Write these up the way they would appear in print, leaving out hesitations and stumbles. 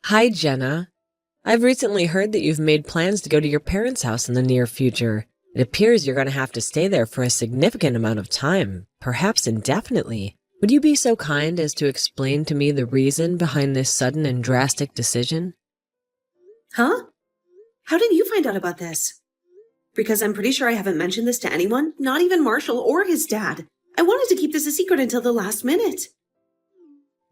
Hi, Jenna. I've recently heard that you've made plans to go to your parents' house in the near future. It appears you're going to have to stay there for a significant amount of time, perhaps indefinitely. Would you be so kind as to explain to me the reason behind this sudden and drastic decision? Huh? How did you find out about this? Because I'm pretty sure I haven't mentioned this to anyone, not even Marshall or his dad. I wanted to keep this a secret until the last minute.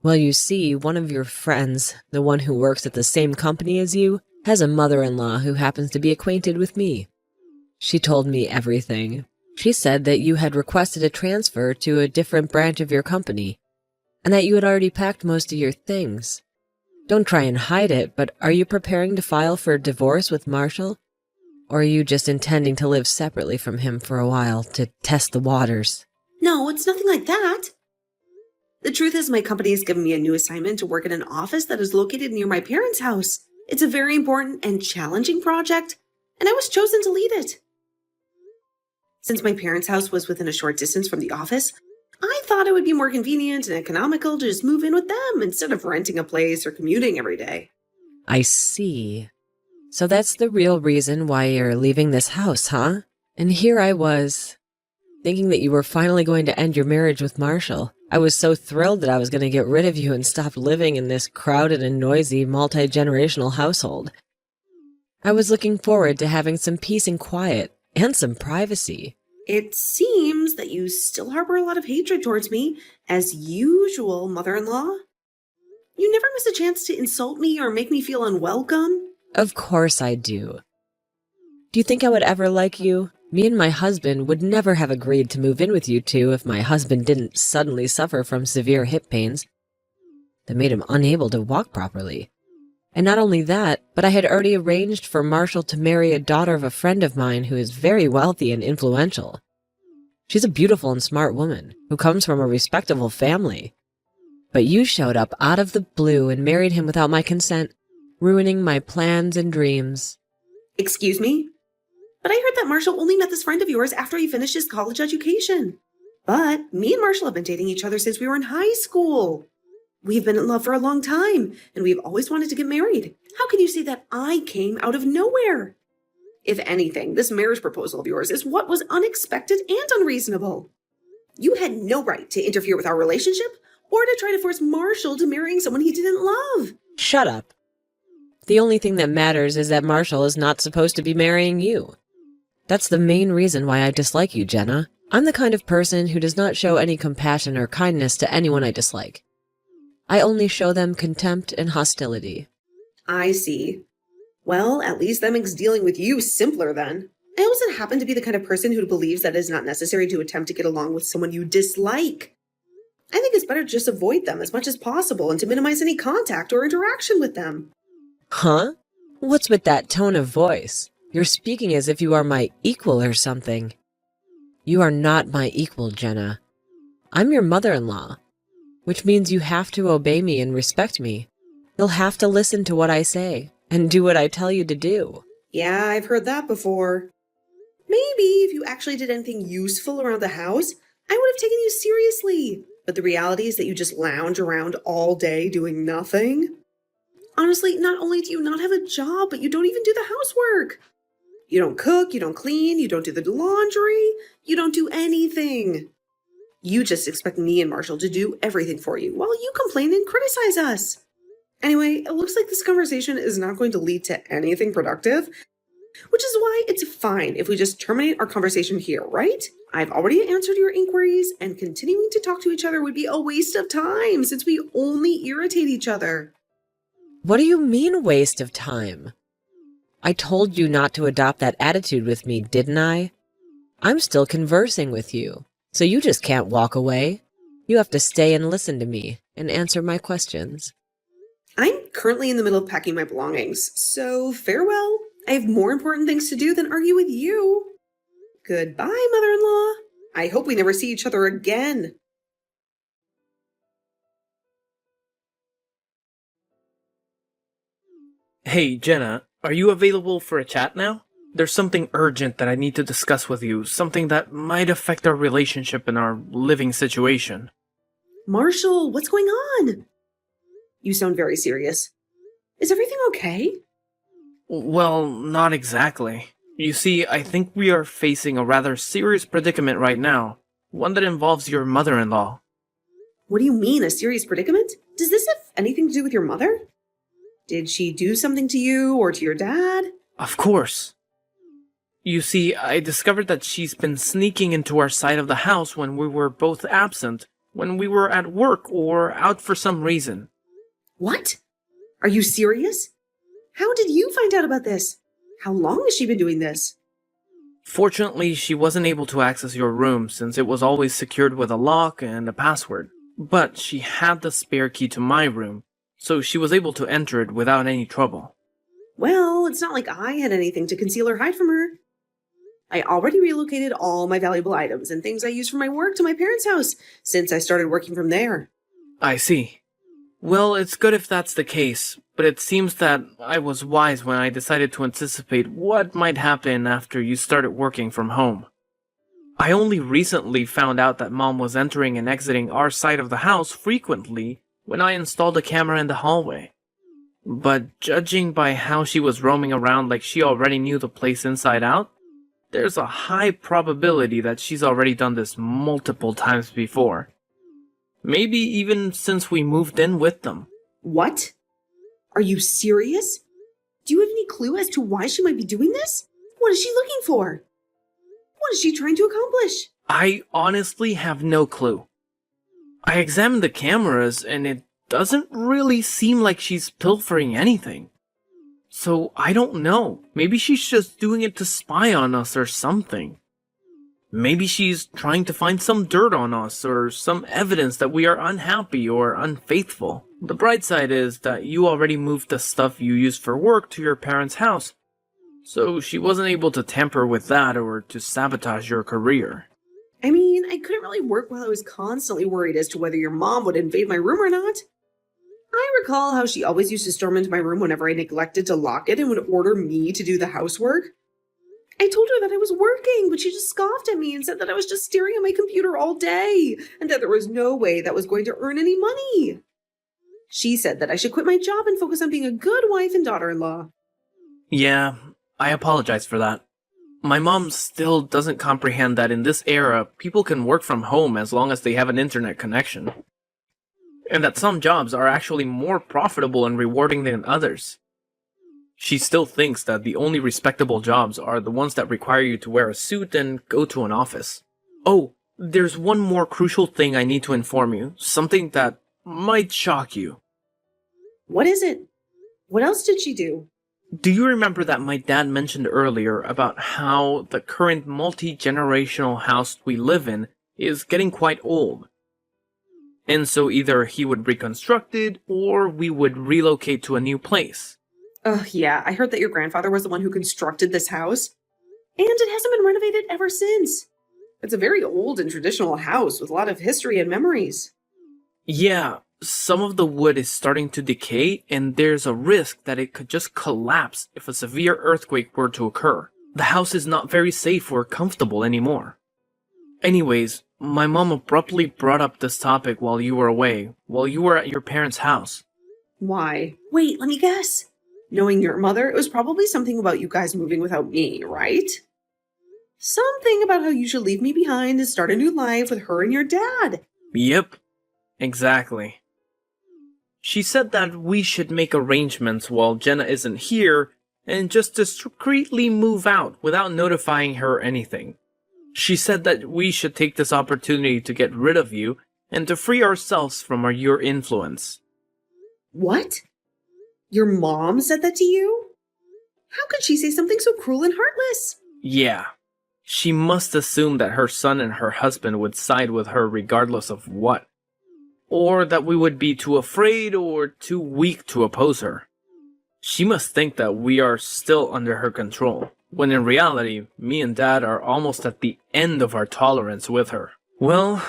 Well, you see, one of your friends, the one who works at the same company as you, has a mother-in-law who happens to be acquainted with me. She told me everything. She said that you had requested a transfer to a different branch of your company, and that you had already packed most of your things. Don't try and hide it, but are you preparing to file for divorce with Marshall? Or are you just intending to live separately from him for a while to test the waters? No, it's nothing like that. The truth is, my company has given me a new assignment to work in an office that is located near my parents' house. It's a very important and challenging project, and I was chosen to lead it. Since my parents' house was within a short distance from the office, I thought it would be more convenient and economical to just move in with them instead of renting a place or commuting every day. I see. So that's the real reason why you're leaving this house, huh? And here I was, thinking that you were finally going to end your marriage with Marshall. I was so thrilled that I was going to get rid of you and stop living in this crowded and noisy multi-generational household. I was looking forward to having some peace and quiet, and some privacy. It seems that you still harbor a lot of hatred towards me, as usual, mother-in-law. You never miss a chance to insult me or make me feel unwelcome. Of course I do. Do you think I would ever like you? Me and my husband would never have agreed to move in with you two if my husband didn't suddenly suffer from severe hip pains that made him unable to walk properly. And not only that, but I had already arranged for Marshall to marry a daughter of a friend of mine who is very wealthy and influential. She's a beautiful and smart woman who comes from a respectable family. But you showed up out of the blue and married him without my consent, ruining my plans and dreams. Excuse me? But I heard that Marshall only met this friend of yours after he finished his college education. But me and Marshall have been dating each other since we were in high school. We've been in love for a long time, and we've always wanted to get married. How can you say that I came out of nowhere? If anything, this marriage proposal of yours is what was unexpected and unreasonable. You had no right to interfere with our relationship or to try to force Marshall to marrying someone he didn't love. Shut up. The only thing that matters is that Marshall is not supposed to be marrying you. That's the main reason why I dislike you, Jenna. I'm the kind of person who does not show any compassion or kindness to anyone I dislike. I only show them contempt and hostility. I see. Well, at least that makes dealing with you simpler then. I also happen to be the kind of person who believes that it is not necessary to attempt to get along with someone you dislike. I think it's better to just avoid them as much as possible and to minimize any contact or interaction with them. Huh? What's with that tone of voice? You're speaking as if you are my equal or something. You are not my equal, Jenna. I'm your mother-in-law, which means you have to obey me and respect me. You'll have to listen to what I say and do what I tell you to do. Yeah, I've heard that before. Maybe if you actually did anything useful around the house, I would have taken you seriously. But the reality is that you just lounge around all day doing nothing. Honestly, not only do you not have a job, but you don't even do the housework. You don't cook, you don't clean, you don't do the laundry, you don't do anything. You just expect me and Marshall to do everything for you while you complain and criticize us. Anyway, it looks like this conversation is not going to lead to anything productive, which is why it's fine if we just terminate our conversation here, right? I've already answered your inquiries, and continuing to talk to each other would be a waste of time since we only irritate each other. What do you mean, waste of time? I told you not to adopt that attitude with me, didn't I? I'm still conversing with you, so you just can't walk away. You have to stay and listen to me and answer my questions. I'm currently in the middle of packing my belongings, so farewell. I have more important things to do than argue with you. Goodbye, mother-in-law. I hope we never see each other again. Hey, Jenna, are you available for a chat now? There's something urgent that I need to discuss with you, something that might affect our relationship and our living situation. Marshall, what's going on? You sound very serious. Is everything okay? Well, not exactly. You see, I think we are facing a rather serious predicament right now, one that involves your mother-in-law. What do you mean, a serious predicament? Does this have anything to do with your mother? Did she do something to you or to your dad? Of course. You see, I discovered that she's been sneaking into our side of the house when we were both absent, when we were at work or out for some reason. What? Are you serious? How did you find out about this? How long has she been doing this? Fortunately, she wasn't able to access your room since it was always secured with a lock and a password. But she had the spare key to my room, so she was able to enter it without any trouble. Well, it's not like I had anything to conceal or hide from her. I already relocated all my valuable items and things I use for my work to my parents' house since I started working from there. I see. Well, it's good if that's the case, but it seems that I was wise when I decided to anticipate what might happen after you started working from home. I only recently found out that Mom was entering and exiting our side of the house frequently when I installed a camera in the hallway. But judging by how she was roaming around like she already knew the place inside out, there's a high probability that she's already done this multiple times before. Maybe even since we moved in with them. What? Are you serious? Do you have any clue as to why she might be doing this? What is she looking for? What is she trying to accomplish? I honestly have no clue. I examined the cameras and it doesn't really seem like she's pilfering anything. So I don't know. Maybe she's just doing it to spy on us or something. Maybe she's trying to find some dirt on us or some evidence that we are unhappy or unfaithful. The bright side is that you already moved the stuff you use for work to your parents' house, so she wasn't able to tamper with that or to sabotage your career. I mean, I couldn't really work while I was constantly worried as to whether your mom would invade my room or not. I recall how she always used to storm into my room whenever I neglected to lock it and would order me to do the housework. I told her that I was working, but she just scoffed at me and said that I was just staring at my computer all day and that there was no way that was going to earn any money. She said that I should quit my job and focus on being a good wife and daughter-in-law. Yeah, I apologize for that. My mom still doesn't comprehend that in this era, people can work from home as long as they have an internet connection. And that some jobs are actually more profitable and rewarding than others. She still thinks that the only respectable jobs are the ones that require you to wear a suit and go to an office. Oh, there's one more crucial thing I need to inform you, something that might shock you. What is it? What else did she do? Do you remember that my dad mentioned earlier about how the current multi-generational house we live in is getting quite old? And so either he would reconstruct it or we would relocate to a new place. Oh, yeah, I heard that your grandfather was the one who constructed this house. And it hasn't been renovated ever since. It's a very old and traditional house with a lot of history and memories. Yeah, some of the wood is starting to decay and there's a risk that it could just collapse if a severe earthquake were to occur. The house is not very safe or comfortable anymore. Anyways, my mom abruptly brought up this topic while you were away, while you were at your parents' house. Why? Wait, let me guess. Knowing your mother, it was probably something about you guys moving without me, right? Something about how you should leave me behind and start a new life with her and your dad. Yep, exactly. She said that we should make arrangements while Jenna isn't here and just discreetly move out without notifying her anything. She said that we should take this opportunity to get rid of you and to free ourselves from your influence. What? Your mom said that to you? How could she say something so cruel and heartless? Yeah. She must assume that her son and her husband would side with her regardless of what. Or that we would be too afraid or too weak to oppose her. She must think that we are still under her control, when in reality, me and Dad are almost at the end of our tolerance with her. Well,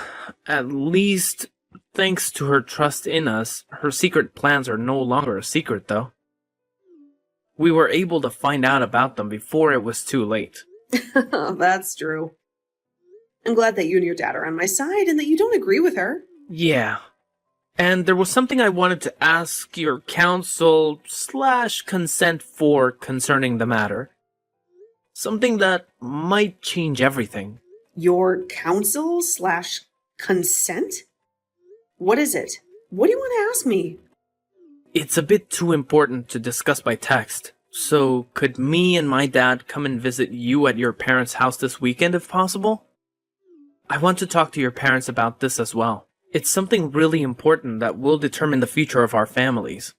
at least, thanks to her trust in us, her secret plans are no longer a secret, though. We were able to find out about them before it was too late. That's true. I'm glad that you and your dad are on my side and that you don't agree with her. Yeah. And there was something I wanted to ask your counsel/consent for concerning the matter. Something that might change everything. Your counsel/consent? What is it? What do you want to ask me? It's a bit too important to discuss by text. So could me and my dad come and visit you at your parents' house this weekend if possible? I want to talk to your parents about this as well. It's something really important that will determine the future of our families.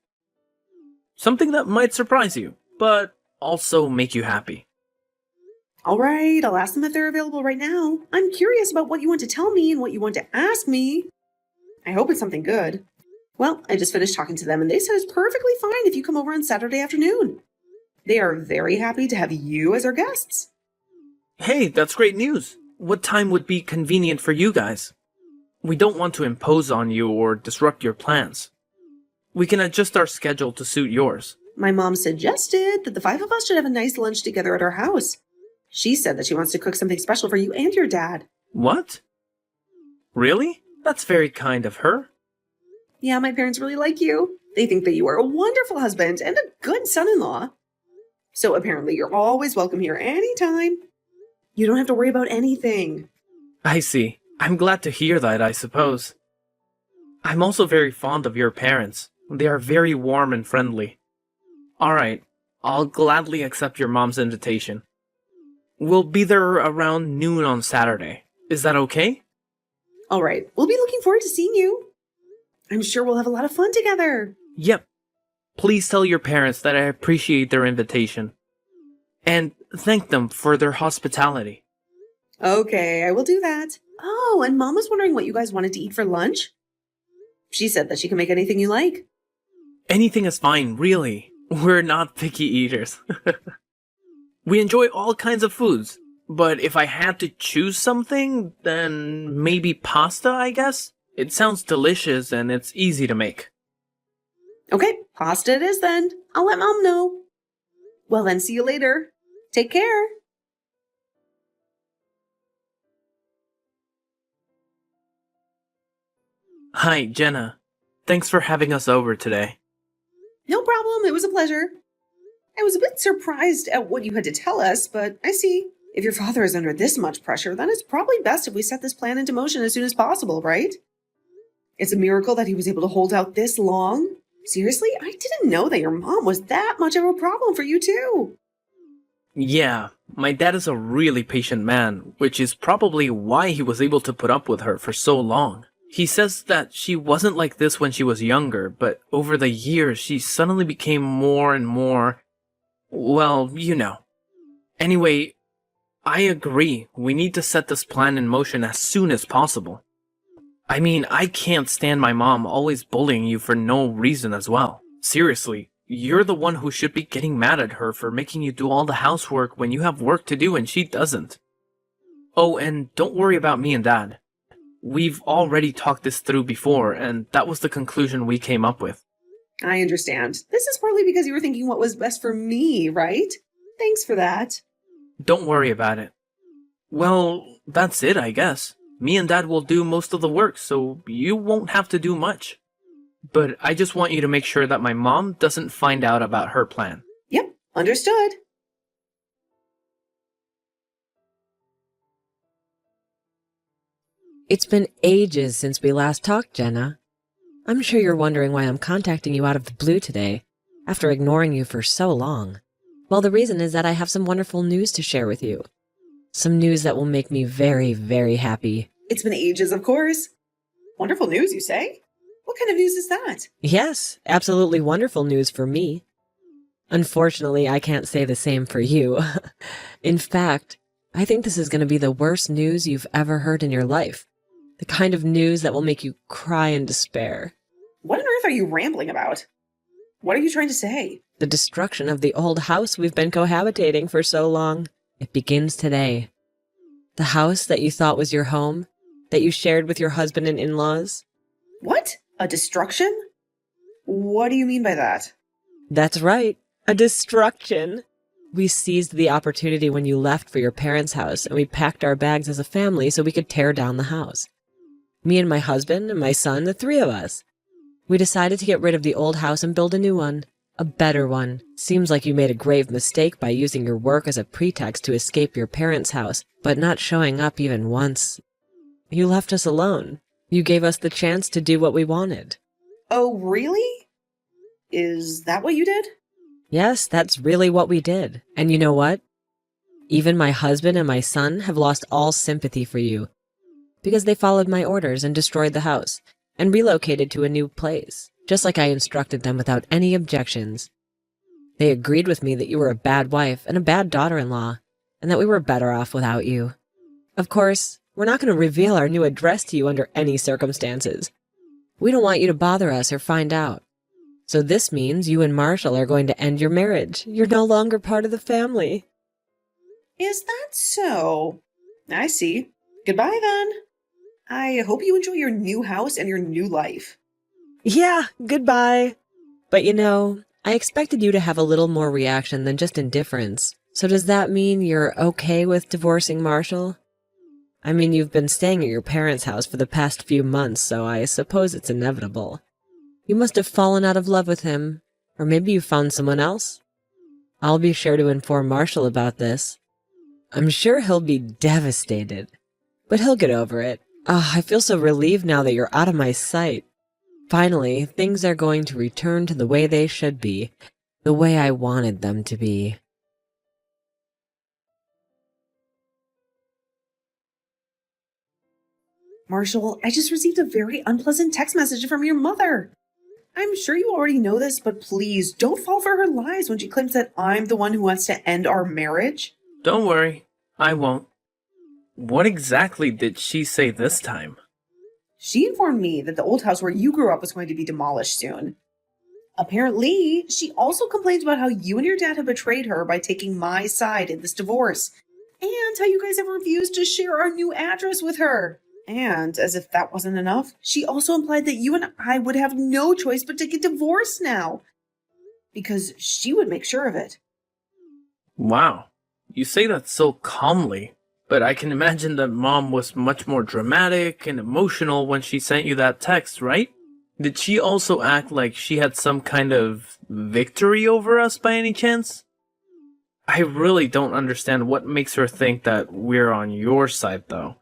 Something that might surprise you, but also make you happy. All right, I'll ask them if they're available right now. I'm curious about what you want to tell me and what you want to ask me. I hope it's something good. Well, I just finished talking to them and they said it's perfectly fine if you come over on Saturday afternoon. They are very happy to have you as our guests. Hey, that's great news. What time would be convenient for you guys? We don't want to impose on you or disrupt your plans. We can adjust our schedule to suit yours. My mom suggested that the 5 of us should have a nice lunch together at our house. She said that she wants to cook something special for you and your dad. What? Really? That's very kind of her. Yeah, my parents really like you. They think that you are a wonderful husband and a good son-in-law. So apparently you're always welcome here anytime. You don't have to worry about anything. I see. I'm glad to hear that, I suppose. I'm also very fond of your parents. They are very warm and friendly. Alright, I'll gladly accept your mom's invitation. We'll be there around noon on Saturday. Is that okay? All right, we'll be looking forward to seeing you. I'm sure we'll have a lot of fun together. Yep. Please tell your parents that I appreciate their invitation. And thank them for their hospitality. Okay, I will do that. Oh, and Mom was wondering what you guys wanted to eat for lunch. She said that she can make anything you like. Anything is fine, really. We're not picky eaters. We enjoy all kinds of foods, but if I had to choose something, then maybe pasta, I guess? It sounds delicious and it's easy to make. Okay, pasta it is then. I'll let Mom know. Well then, see you later. Take care. Hi, Jenna. Thanks for having us over today. No problem, it was a pleasure. I was a bit surprised at what you had to tell us, but I see. If your father is under this much pressure, then it's probably best if we set this plan into motion as soon as possible, right? It's a miracle that he was able to hold out this long. Seriously, I didn't know that your mom was that much of a problem for you too. Yeah, my dad is a really patient man, which is probably why he was able to put up with her for so long. He says that she wasn't like this when she was younger, but over the years she suddenly became more and more, well, you know. Anyway, I agree. We need to set this plan in motion as soon as possible. I mean, I can't stand my mom always bullying you for no reason as well. Seriously, you're the one who should be getting mad at her for making you do all the housework when you have work to do and she doesn't. Oh, and don't worry about me and Dad. We've already talked this through before, and that was the conclusion we came up with. I understand. This is partly because you were thinking what was best for me, right? Thanks for that. Don't worry about it. Well, that's it, I guess. Me and Dad will do most of the work, so you won't have to do much. But I just want you to make sure that my mom doesn't find out about her plan. Yep, understood. It's been ages since we last talked, Jenna. I'm sure you're wondering why I'm contacting you out of the blue today, after ignoring you for so long. Well, the reason is that I have some wonderful news to share with you. Some news that will make me very, very happy. It's been ages, of course. Wonderful news, you say? What kind of news is that? Yes, absolutely wonderful news for me. Unfortunately, I can't say the same for you. In fact, I think this is going to be the worst news you've ever heard in your life. The kind of news that will make you cry in despair. What on earth are you rambling about? What are you trying to say? The destruction of the old house we've been cohabitating for so long. It begins today. The house that you thought was your home, that you shared with your husband and in-laws. What? A destruction? What do you mean by that? That's right, a destruction. We seized the opportunity when you left for your parents' house, and we packed our bags as a family so we could tear down the house. Me and my husband and my son, the 3 of us. We decided to get rid of the old house and build a new one. A better one. Seems like you made a grave mistake by using your work as a pretext to escape your parents' house, but not showing up even once. You left us alone. You gave us the chance to do what we wanted. Oh, really? Is that what you did? Yes, that's really what we did. And you know what? Even my husband and my son have lost all sympathy for you, because they followed my orders and destroyed the house, and relocated to a new place, just like I instructed them without any objections. They agreed with me that you were a bad wife and a bad daughter-in-law, and that we were better off without you. Of course, we're not going to reveal our new address to you under any circumstances. We don't want you to bother us or find out. So this means you and Marshall are going to end your marriage. You're no longer part of the family. Is that so? I see. Goodbye then. I hope you enjoy your new house and your new life. Yeah, goodbye. But you know, I expected you to have a little more reaction than just indifference. So does that mean you're okay with divorcing Marshall? I mean, you've been staying at your parents' house for the past few months, so I suppose it's inevitable. You must have fallen out of love with him, or maybe you found someone else. I'll be sure to inform Marshall about this. I'm sure he'll be devastated, but he'll get over it. I feel so relieved now that you're out of my sight. Finally, things are going to return to the way they should be, the way I wanted them to be. Marshall, I just received a very unpleasant text message from your mother. I'm sure you already know this, but please don't fall for her lies when she claims that I'm the one who wants to end our marriage. Don't worry, I won't. What exactly did she say this time? She informed me that the old house where you grew up was going to be demolished soon. Apparently, she also complained about how you and your dad have betrayed her by taking my side in this divorce, and how you guys have refused to share our new address with her. And, as if that wasn't enough, she also implied that you and I would have no choice but to get divorced now, because she would make sure of it. Wow, you say that so calmly, but I can imagine that Mom was much more dramatic and emotional when she sent you that text, right? Did she also act like she had some kind of victory over us by any chance? I really don't understand what makes her think that we're on your side, though.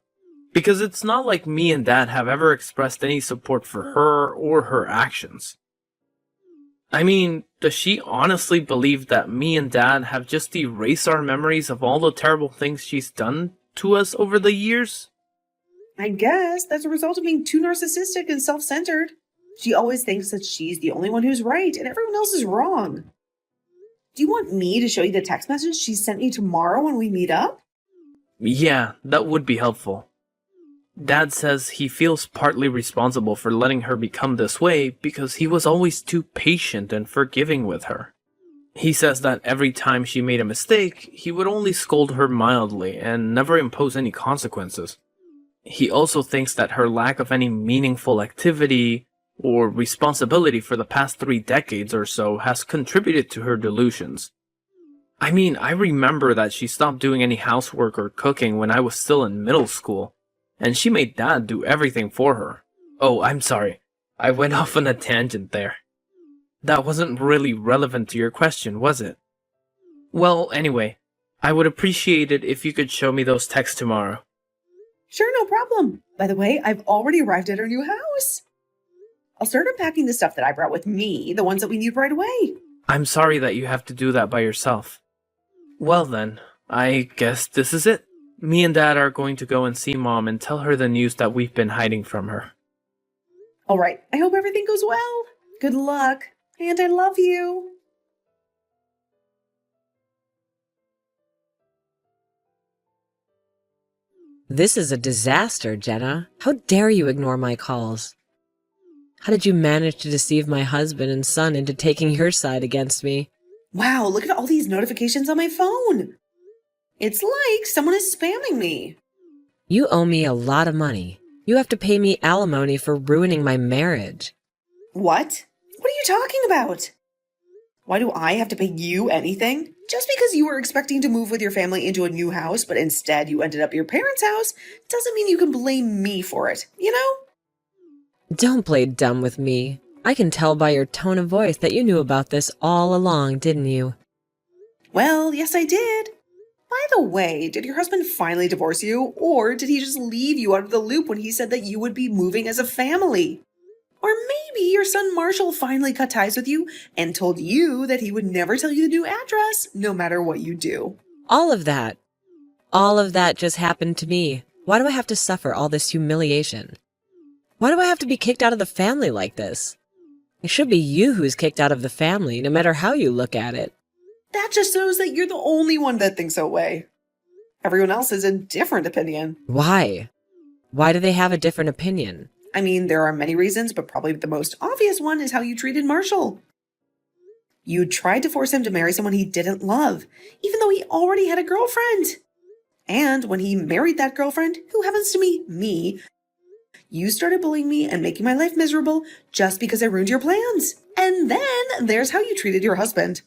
Because it's not like me and Dad have ever expressed any support for her or her actions. I mean, does she honestly believe that me and Dad have just erased our memories of all the terrible things she's done to us over the years? I guess that's a result of being too narcissistic and self-centered. She always thinks that she's the only one who's right and everyone else is wrong. Do you want me to show you the text message she sent me tomorrow when we meet up? Yeah, that would be helpful. Dad says he feels partly responsible for letting her become this way because he was always too patient and forgiving with her. He says that every time she made a mistake, he would only scold her mildly and never impose any consequences. He also thinks that her lack of any meaningful activity or responsibility for the past 3 decades or so has contributed to her delusions. I mean, I remember that she stopped doing any housework or cooking when I was still in middle school, and she made Dad do everything for her. Oh, I'm sorry. I went off on a tangent there. That wasn't really relevant to your question, was it? Well, anyway, I would appreciate it if you could show me those texts tomorrow. Sure, no problem. By the way, I've already arrived at our new house. I'll start unpacking the stuff that I brought with me, the ones that we need right away. I'm sorry that you have to do that by yourself. Well then, I guess this is it. Me and Dad are going to go and see Mom and tell her the news that we've been hiding from her. All right, I hope everything goes well. Good luck, and I love you. This is a disaster, Jenna. How dare you ignore my calls? How did you manage to deceive my husband and son into taking your side against me? Wow, look at all these notifications on my phone. It's like someone is spamming me. You owe me a lot of money. You have to pay me alimony for ruining my marriage. What? What are you talking about? Why do I have to pay you anything? Just because you were expecting to move with your family into a new house, but instead you ended up at your parents' house, doesn't mean you can blame me for it, you know? Don't play dumb with me. I can tell by your tone of voice that you knew about this all along, didn't you? Well, yes, I did. By the way, did your husband finally divorce you, or did he just leave you out of the loop when he said that you would be moving as a family? Or maybe your son Marshall finally cut ties with you and told you that he would never tell you the new address, no matter what you do. All of that. All of that just happened to me. Why do I have to suffer all this humiliation? Why do I have to be kicked out of the family like this? It should be you who's kicked out of the family, no matter how you look at it. That just shows that you're the only one that thinks that way. Everyone else has a different opinion. Why? Why do they have a different opinion? I mean, there are many reasons, but probably the most obvious one is how you treated Marshall. You tried to force him to marry someone he didn't love, even though he already had a girlfriend. And when he married that girlfriend, who happens to be me, you started bullying me and making my life miserable just because I ruined your plans. And then there's how you treated your husband.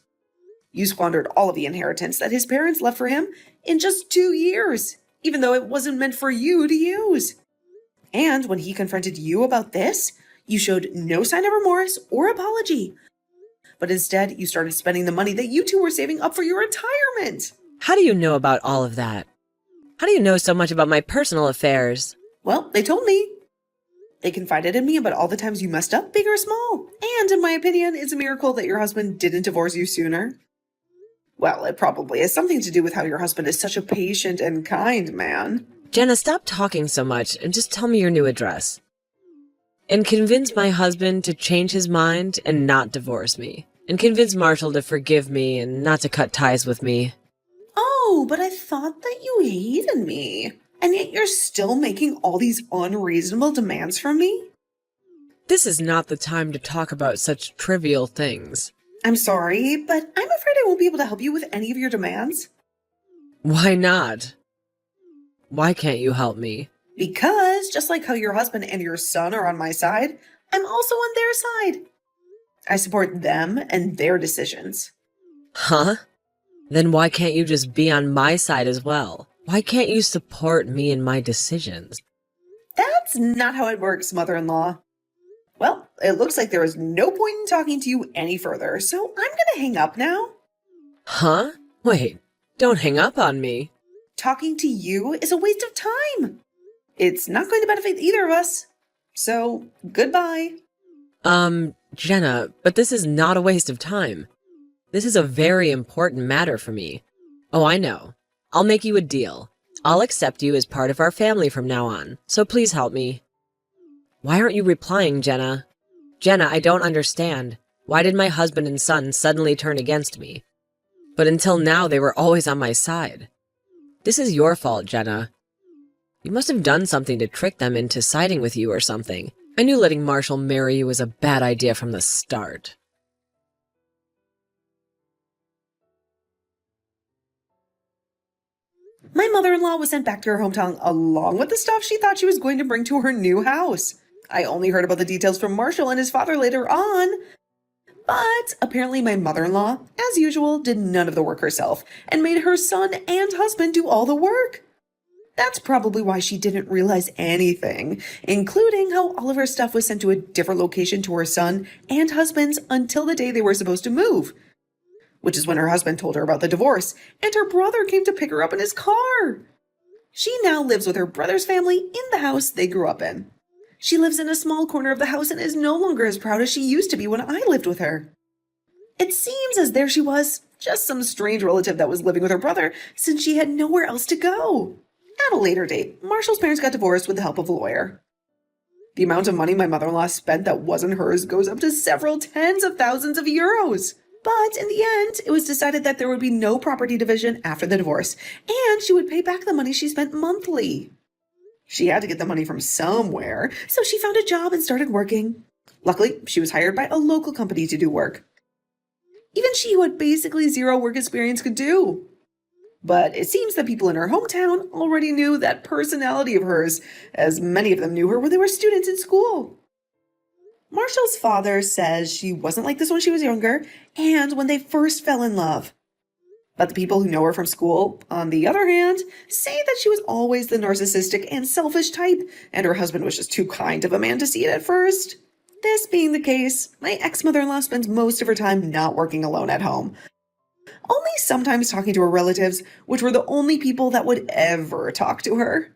You squandered all of the inheritance that his parents left for him in just 2 years, even though it wasn't meant for you to use. And when he confronted you about this, you showed no sign of remorse or apology. But instead, you started spending the money that you two were saving up for your retirement. How do you know about all of that? How do you know so much about my personal affairs? Well, they told me. They confided in me about all the times you messed up, big or small. And in my opinion, it's a miracle that your husband didn't divorce you sooner. Well, it probably has something to do with how your husband is such a patient and kind man. Jenna, stop talking so much and just tell me your new address. And convince my husband to change his mind and not divorce me. And convince Marshall to forgive me and not to cut ties with me. Oh, but I thought that you hated me. And yet you're still making all these unreasonable demands from me? This is not the time to talk about such trivial things. I'm sorry, but I'm afraid I won't be able to help you with any of your demands. Why not? Why can't you help me? Because, just like how your husband and your son are on my side, I'm also on their side. I support them and their decisions. Huh? Then why can't you just be on my side as well? Why can't you support me in my decisions? That's not how it works, mother-in-law. Well, it looks like there is no point in talking to you any further, so I'm gonna hang up now. Huh? Wait, don't hang up on me. Talking to you is a waste of time. It's not going to benefit either of us. So, goodbye. Jenna, but this is not a waste of time. This is a very important matter for me. Oh, I know. I'll make you a deal. I'll accept you as part of our family from now on, so please help me. Why aren't you replying, Jenna? Jenna, I don't understand. Why did my husband and son suddenly turn against me? But until now, they were always on my side. This is your fault, Jenna. You must have done something to trick them into siding with you or something. I knew letting Marshall marry you was a bad idea from the start. My mother-in-law was sent back to her hometown along with the stuff she thought she was going to bring to her new house. I only heard about the details from Marshall and his father later on. But apparently my mother-in-law, as usual, did none of the work herself and made her son and husband do all the work. That's probably why she didn't realize anything, including how all of her stuff was sent to a different location to her son and husband's until the day they were supposed to move. Which is when her husband told her about the divorce, and her brother came to pick her up in his car. She now lives with her brother's family in the house they grew up in. She lives in a small corner of the house and is no longer as proud as she used to be when I lived with her. It seems as there she was, just some strange relative that was living with her brother since she had nowhere else to go. At a later date, Marshall's parents got divorced with the help of a lawyer. The amount of money my mother-in-law spent that wasn't hers goes up to several tens of thousands of euros. But in the end, it was decided that there would be no property division after the divorce, and she would pay back the money she spent monthly. She had to get the money from somewhere, so she found a job and started working. Luckily, she was hired by a local company to do work. Even she, who had basically zero work experience, could do. But it seems that people in her hometown already knew that personality of hers, as many of them knew her when they were students in school. Marshall's father says she wasn't like this when she was younger and when they first fell in love. But the people who know her from school, on the other hand, say that she was always the narcissistic and selfish type, and her husband was just too kind of a man to see it at first. This being the case, my ex-mother-in-law spends most of her time not working alone at home, only sometimes talking to her relatives, which were the only people that would ever talk to her.